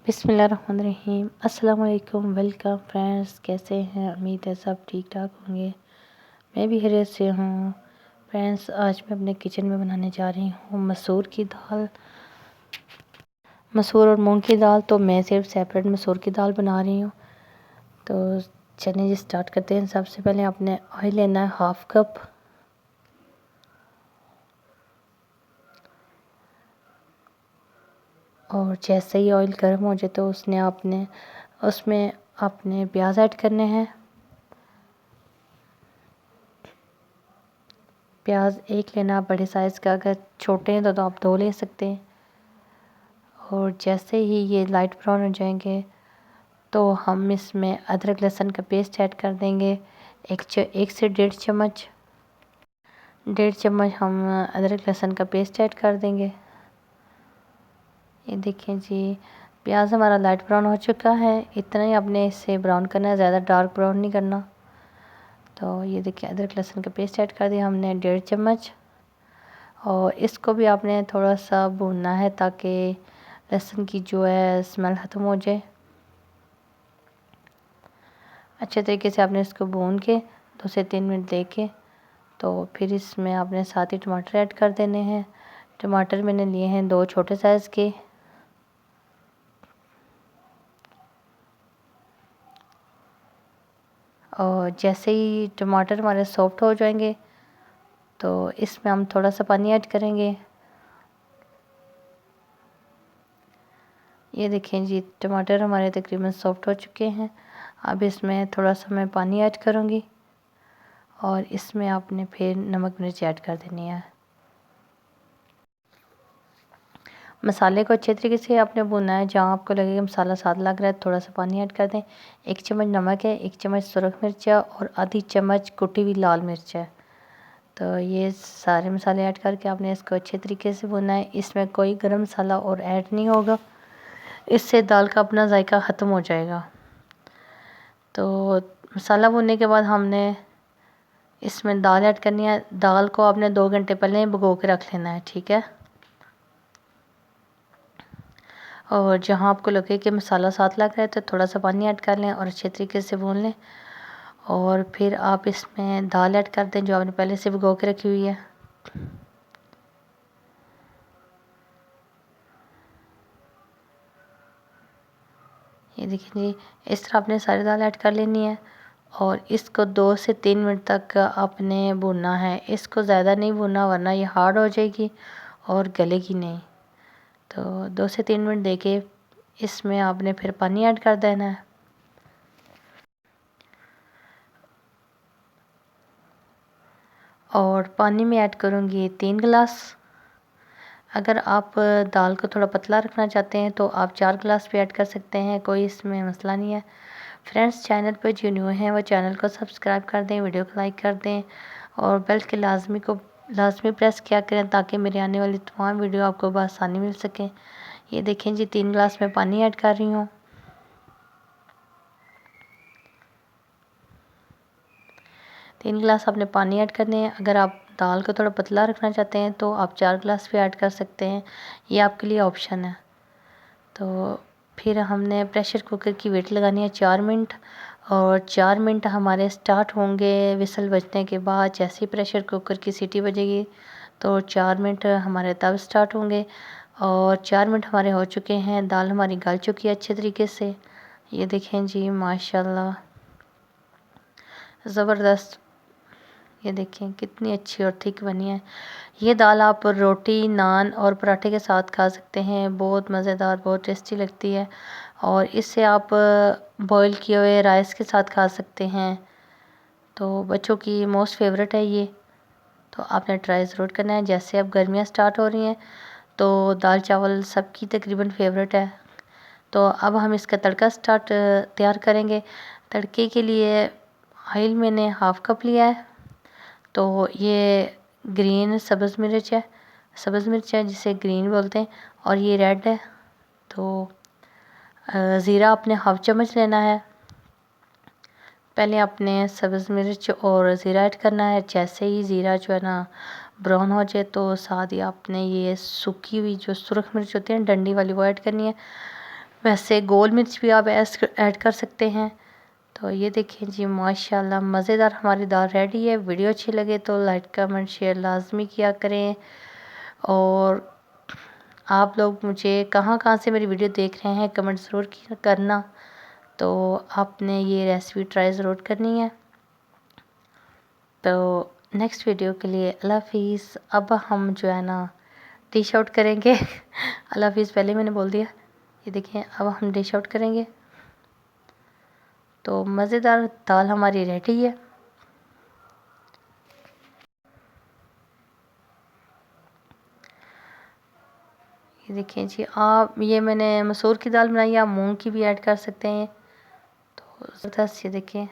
बिस्मिल्लाहिर्रहमानिर्रहीम। अस्सलाम वालेकुम। वेलकम फ्रेंड्स, कैसे हैं? उम्मीद है सब ठीक ठाक होंगे। मैं भी खैरियत से हूँ। फ्रेंड्स, आज मैं अपने किचन में बनाने जा रही हूँ मसूर की दाल, मसूर और मूंग की दाल। तो मैं सिर्फ सेपरेट मसूर की दाल बना रही हूँ। तो चलिए जी स्टार्ट करते हैं। सबसे पहले आपने ऑयल लेना है 1/2 कप। और जैसे ही ऑयल गर्म हो जाए तो उसमें आपने प्याज ऐड करने हैं। प्याज एक लेना बड़े साइज़ का, अगर छोटे हैं तो आप 2 ले सकते हैं। और जैसे ही ये लाइट ब्राउन हो जाएंगे तो हम इसमें अदरक लहसुन का पेस्ट ऐड कर देंगे। 1 से 1.5 चम्मच हम अदरक लहसुन का पेस्ट ऐड कर देंगे। ये देखें जी, प्याज हमारा लाइट ब्राउन हो चुका है। इतना ही आपने इसे ब्राउन करना है, ज़्यादा डार्क ब्राउन नहीं करना। तो ये देखिए, अदरक लहसुन का पेस्ट ऐड कर दिया हमने 1.5 चम्मच। और इसको भी आपने थोड़ा सा भूनना है ताकि लहसुन की जो है स्मेल ख़त्म हो जाए। अच्छे तरीके से आपने इसको भून के 2 से 3 मिनट दे के तो फिर इसमें आपने साथ ही टमाटर ऐड कर देने हैं। टमाटर मैंने लिए हैं 2 छोटे साइज़ के। और जैसे ही टमाटर हमारे सॉफ्ट हो जाएंगे तो इसमें हम थोड़ा सा पानी ऐड करेंगे। ये देखें जी, टमाटर हमारे तकरीबन सॉफ्ट हो चुके हैं। अब इसमें थोड़ा सा मैं पानी ऐड करूँगी और इसमें आपने फिर नमक मिर्च ऐड कर देनी है। मसाले को अच्छे तरीके से आपने भुनना है। जहाँ आपको लगे कि मसाला साथ लग रहा है थोड़ा सा पानी ऐड कर दें। 1 चम्मच नमक है, 1 चम्मच सुरख मिर्च है और आधी चम्मच कुटी हुई लाल मिर्च है। तो ये सारे मसाले ऐड करके आपने इसको अच्छे तरीके से भुनना है। इसमें कोई गरम मसाला और ऐड नहीं होगा, इससे दाल का अपना जायका ख़त्म हो जाएगा। तो मसाला भुनने के बाद हमने इसमें दाल ऐड करनी है। दाल को आपने 2 घंटे पहले भिगो के रख लेना है, ठीक है। और जहाँ आपको लगे कि मसाला साथ लग रहा है तो थोड़ा सा पानी ऐड कर लें और अच्छे तरीके से भून लें। और फिर आप इसमें दाल ऐड कर दें जो आपने पहले से भिगो के रखी हुई है। ये देखिए जी, इस तरह आपने सारी दाल ऐड कर लेनी है और इसको 2 से 3 मिनट तक आपने भूनना है। इसको ज़्यादा नहीं भूनना वरना ये हार्ड हो जाएगी और गलेगी नहीं। तो 2 से 3 मिनट देके इसमें आपने फिर पानी ऐड कर देना है। और पानी में ऐड करूँगी 3 गिलास। अगर आप दाल को थोड़ा पतला रखना चाहते हैं तो आप 4 गिलास भी ऐड कर सकते हैं, कोई इसमें मसला नहीं है। फ्रेंड्स, चैनल पर जो न्यू हैं वो चैनल को सब्सक्राइब कर दें, वीडियो को लाइक कर दें और बेल के लाजमी प्रेस किया करें ताकि मेरी आने वाली तमाम वीडियो आपको बआसानी मिल सकें। ये देखें जी, 3 गिलास में पानी ऐड कर रही हूँ। 3 गिलास आपने पानी ऐड करने हैं। अगर आप दाल को थोड़ा पतला रखना चाहते हैं तो आप 4 गिलास भी ऐड कर सकते हैं, ये आपके लिए ऑप्शन है। तो फिर हमने प्रेशर कुकर की वेट लगानी है 4 मिनट। और 4 मिनट हमारे स्टार्ट होंगे विसल बजने के बाद। जैसे ही प्रेशर कुकर की सीटी बजेगी तो 4 मिनट हमारे तब स्टार्ट होंगे। और 4 मिनट हमारे हो चुके हैं, दाल हमारी गल चुकी है अच्छे तरीके से। ये देखें जी, माशाल्लाह ज़बरदस्त। ये देखें कितनी अच्छी और थिक बनी है। ये दाल आप रोटी, नान और पराठे के साथ खा सकते हैं, बहुत मज़ेदार, बहुत टेस्टी लगती है। और इससे आप बॉईल किए हुए राइस के साथ खा सकते हैं। तो बच्चों की मोस्ट फेवरेट है ये, तो आपने ट्राई ज़रूर करना है। जैसे अब गर्मियाँ स्टार्ट हो रही हैं तो दाल चावल सबकी तकरीबन फेवरेट है। तो अब हम इसका तड़का तैयार करेंगे। तड़के के लिए ऑयल मैंने 1/2 कप लिया है। तो ये ग्रीन सब्ज़ मिर्च है जिसे ग्रीन बोलते हैं, और ये रेड है। तो ज़ीरा आपने 1/2 चम्मच लेना है। पहले आपने सब्ज़ मिर्च और ज़ीरा ऐड करना है। जैसे ही ज़ीरा जो है ना ब्राउन हो जाए तो साथ ही आपने ये सूखी हुई जो सुरख मिर्च होती है डंडी वाली, वो ऐड करनी है। वैसे गोल मिर्च भी आप ऐड कर सकते हैं। तो ये देखें जी, माशाल्लाह मज़ेदार हमारी दाल रेडी है। वीडियो अच्छी लगे तो लाइक कमेंट शेयर लाजमी किया करें। और आप लोग मुझे कहाँ कहाँ से मेरी वीडियो देख रहे हैं कमेंट ज़रूर करना। तो आपने ये रेसिपी ट्राई ज़रूर करनी है। तो नेक्स्ट वीडियो के लिए अल्लाह हाफिज़। अब हम जो है ना डिश आउट करेंगे। अल्लाह हाफिज़ पहले मैंने बोल दिया। ये देखें, अब हम डिश आउट करेंगे। तो मज़ेदार दाल हमारी रेडी है। ये देखिए जी, आप ये मैंने मसूर की दाल बनाई है, आप मूंग की भी ऐड कर सकते हैं। तो ज़बरदस्त, ये देखें